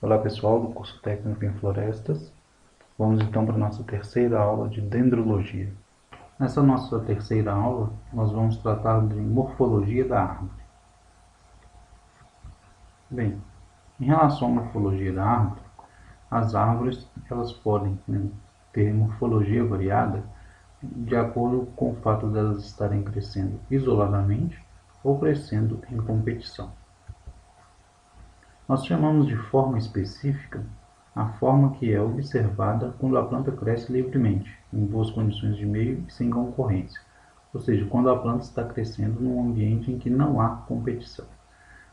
Olá pessoal do curso técnico em florestas, vamos então para a nossa terceira aula de dendrologia. Nessa nossa terceira aula nós vamos tratar de morfologia da árvore. Bem, em relação à morfologia da árvore, as árvores elas podem ter morfologia variada de acordo com o fato delas estarem crescendo isoladamente ou crescendo em competição. Nós chamamos de forma específica a forma que é observada quando a planta cresce livremente, em boas condições de meio e sem concorrência, ou seja, quando a planta está crescendo num ambiente em que não há competição.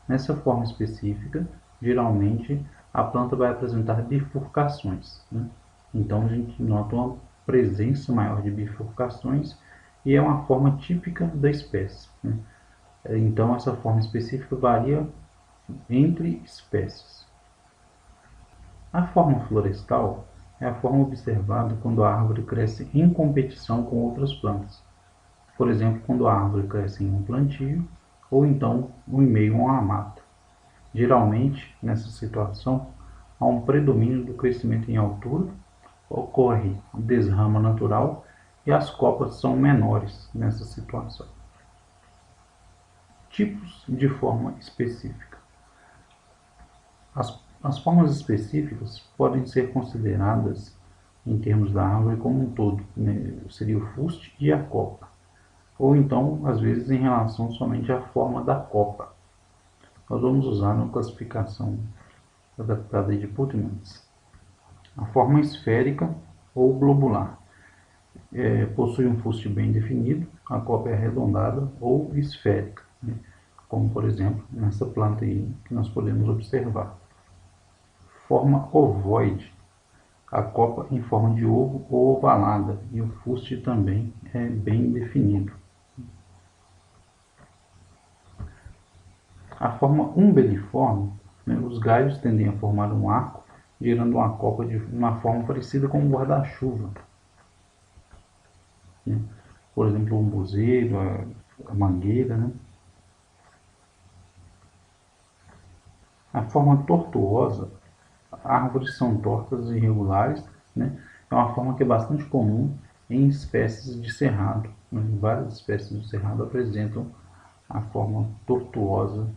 Nessa forma específica, geralmente a planta vai apresentar bifurcações. Então a gente nota uma presença maior de bifurcações e é uma forma típica da espécie. Então essa forma específica varia entre espécies. A forma florestal é a forma observada quando a árvore cresce em competição com outras plantas. Por exemplo, quando a árvore cresce em um plantio ou então em meio a uma mata. Geralmente, nessa situação, há um predomínio do crescimento em altura, ocorre desrama natural e as copas são menores nessa situação. Tipos de forma específica. As formas específicas podem ser consideradas, em termos da árvore como um todo, seria o fuste e a copa, ou então, às vezes, em relação somente à forma da copa. Nós vamos usar uma classificação adaptada de Putmans. A forma esférica ou globular possui um fuste bem definido, a copa é arredondada ou esférica, como por exemplo nessa planta aí que nós podemos observar. Forma ovoide, a copa em forma de ovo ou ovalada e o fuste também é bem definido. A forma umbeliforme, os galhos tendem a formar um arco, gerando uma copa de uma forma parecida com um guarda-chuva. Por exemplo, o umbuzeiro, a mangueira. A forma tortuosa, árvores são tortas e irregulares, é uma forma que é bastante comum em espécies de cerrado. Várias espécies de cerrado apresentam a forma tortuosa.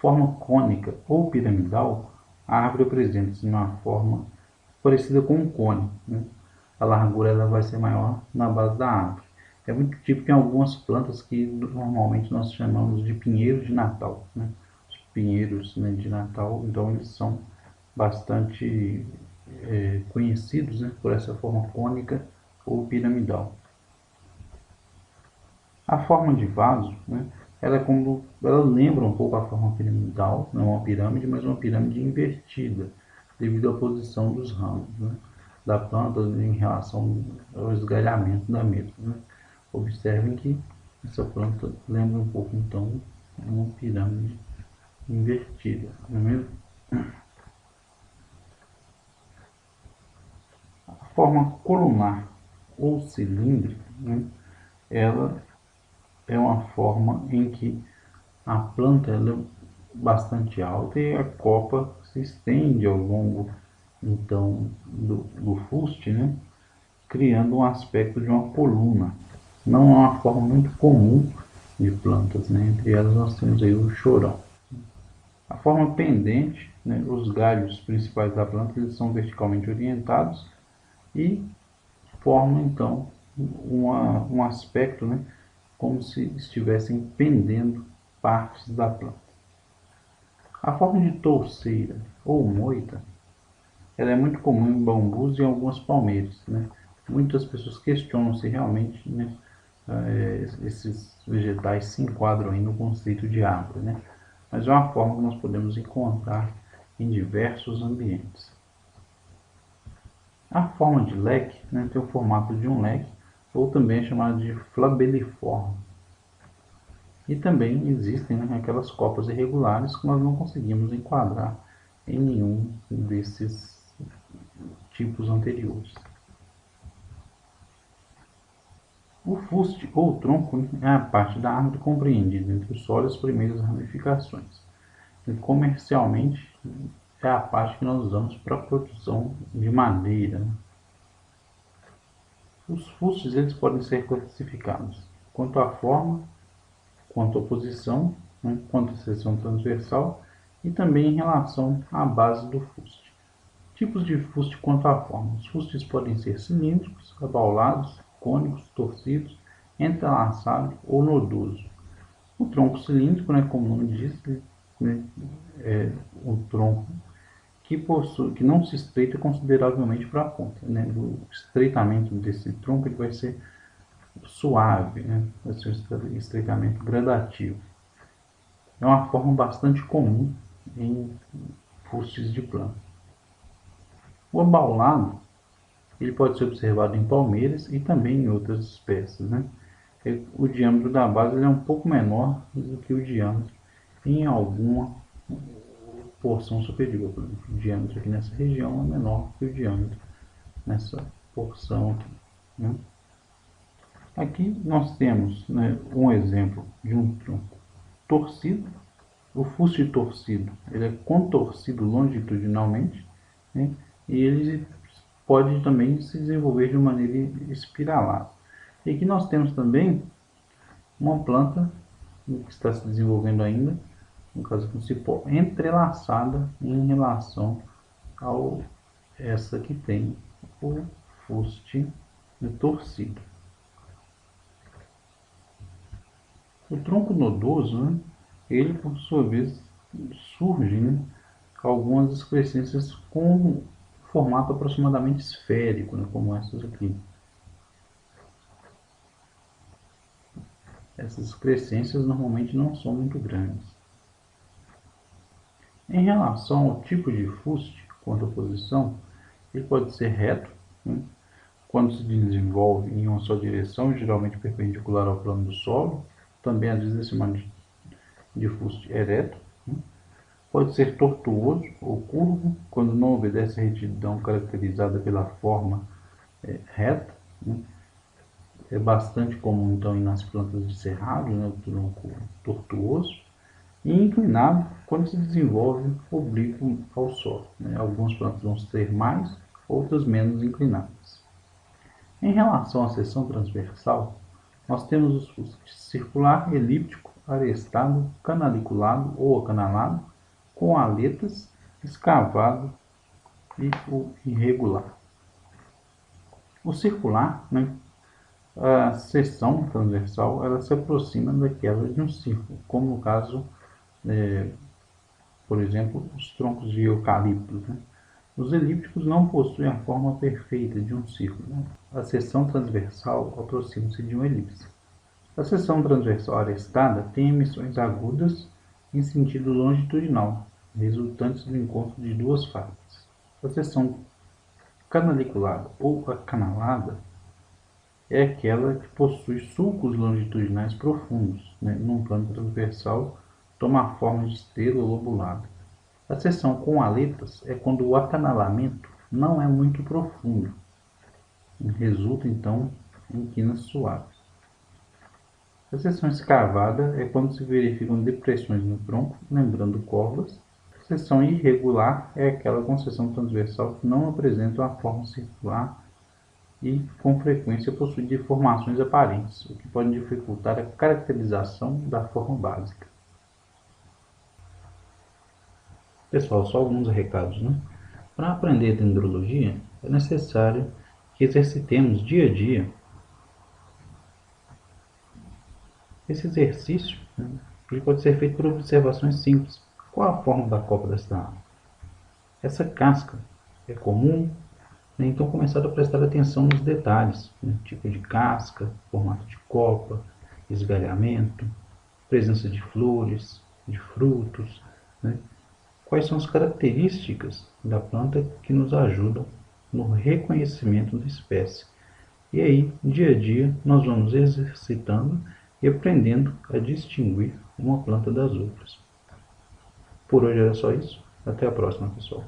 Forma cônica ou piramidal, a árvore apresenta-se numa forma parecida com um cone. A largura ela vai ser maior na base da árvore. É muito típico em algumas plantas que normalmente nós chamamos de pinheiro de Natal. Os pinheiros de Natal, então eles são bastante conhecidos por essa forma cônica ou piramidal. A forma de vaso, ela lembra um pouco a forma piramidal, não é uma pirâmide, mas uma pirâmide invertida, devido à posição dos ramos da planta em relação ao esgalhamento da mesma. Observem que essa planta lembra um pouco, então, uma pirâmide invertida, não é mesmo? A forma colunar ou cilíndrica, ela é uma forma em que a planta ela é bastante alta e a copa se estende ao longo então do fuste, criando um aspecto de uma coluna. Não é uma forma muito comum de plantas, entre elas nós temos aí o chorão. A forma pendente, os galhos principais da planta eles são verticalmente orientados e formam então um aspecto, como se estivessem pendendo partes da planta. A forma de touceira ou moita, ela é muito comum em bambus e em algumas palmeiras. Muitas pessoas questionam se realmente esses vegetais se enquadram aí no conceito de árvore, mas é uma forma que nós podemos encontrar em diversos ambientes. A forma de leque tem o formato de um leque, ou também é chamada de flabeliforme. E também existem aquelas copas irregulares que nós não conseguimos enquadrar em nenhum desses tipos anteriores. O fuste ou tronco é a parte da árvore compreendida entre o solo e as primeiras ramificações. E comercialmente é a parte que nós usamos para a produção de madeira, né? Os fustes eles podem ser classificados quanto à forma, quanto à posição, né, quanto à seção transversal e também em relação à base do fuste. Tipos de fuste quanto à forma. Os fustes podem ser cilíndricos, abaulados, cônicos, torcidos, entrelaçados ou nodoso. O tronco cilíndrico, né, como o nome diz, né, é o tronco que não se estreita consideravelmente para a ponta. Né? O estreitamento desse tronco ele vai ser suave, né? Vai ser um estreitamento gradativo. É uma forma bastante comum em fustes de planta. O abaulado ele pode ser observado em palmeiras e também em outras espécies. Né? O diâmetro da base ele é um pouco menor do que o diâmetro em alguma porção superior. Por exemplo, o diâmetro aqui nessa região é menor que o diâmetro nessa porção aqui. Né? Aqui nós temos, né, um exemplo de um tronco torcido. O fuste torcido ele é contorcido longitudinalmente, né, e ele pode também se desenvolver de maneira espiralada. E aqui nós temos também uma planta que está se desenvolvendo ainda, no caso principal, entrelaçada em relação ao essa que tem o fuste torcido. O tronco nodoso, né, ele por sua vez surge, né, algumas excrescências com formato aproximadamente esférico, né, como essas aqui. Essas excrescências normalmente não são muito grandes. Em relação ao tipo de fuste, quanto à posição, ele pode ser reto, né, quando se desenvolve em uma só direção, geralmente perpendicular ao plano do solo. Também às vezes é chamado de fuste ereto. Né. Pode ser tortuoso ou curvo, quando não obedece à retidão caracterizada pela forma reta. Né. É bastante comum então nas plantas de cerrado, né, o tronco tortuoso. E inclinado quando se desenvolve oblíquo ao solo. Né. Algumas plantas vão ser mais, outras menos inclinadas. Em relação à seção transversal, nós temos os fustes circular, elíptico, arestado, canaliculado ou acanalado, com aletas, escavado e o irregular. O circular, né, a seção transversal, ela se aproxima daquela de um círculo, como no caso, por exemplo, os troncos de eucaliptos. Né? Os elípticos não possuem a forma perfeita de um círculo. Né? A seção transversal aproxima-se de uma elipse. A seção transversal arestada tem emissões agudas em sentido longitudinal, resultantes do encontro de duas faces. A seção canaliculada ou acanalada é aquela que possui sulcos longitudinais profundos, né, num plano transversal, toma a forma de estrela lobulada. A seção com aletas é quando o acanalamento não é muito profundo, resulta então em quinas suaves. A seção escavada é quando se verificam depressões no tronco, lembrando corvas. A seção irregular é aquela com seção transversal que não apresenta uma forma circular e, com frequência, possui deformações aparentes, o que pode dificultar a caracterização da forma básica. Pessoal, só alguns recados, né? Para aprender dendrologia, é necessário que exercitemos dia a dia. Esse exercício, né, ele pode ser feito por observações simples. Qual a forma da copa desta árvore? Essa casca é comum, né? Então começar a prestar atenção nos detalhes, né? Tipo de casca, formato de copa, esgalhamento, presença de flores, de frutos, né? Quais são as características da planta que nos ajudam no reconhecimento da espécie. E aí, dia a dia, nós vamos exercitando e aprendendo a distinguir uma planta das outras. Por hoje era só isso. Até a próxima, pessoal.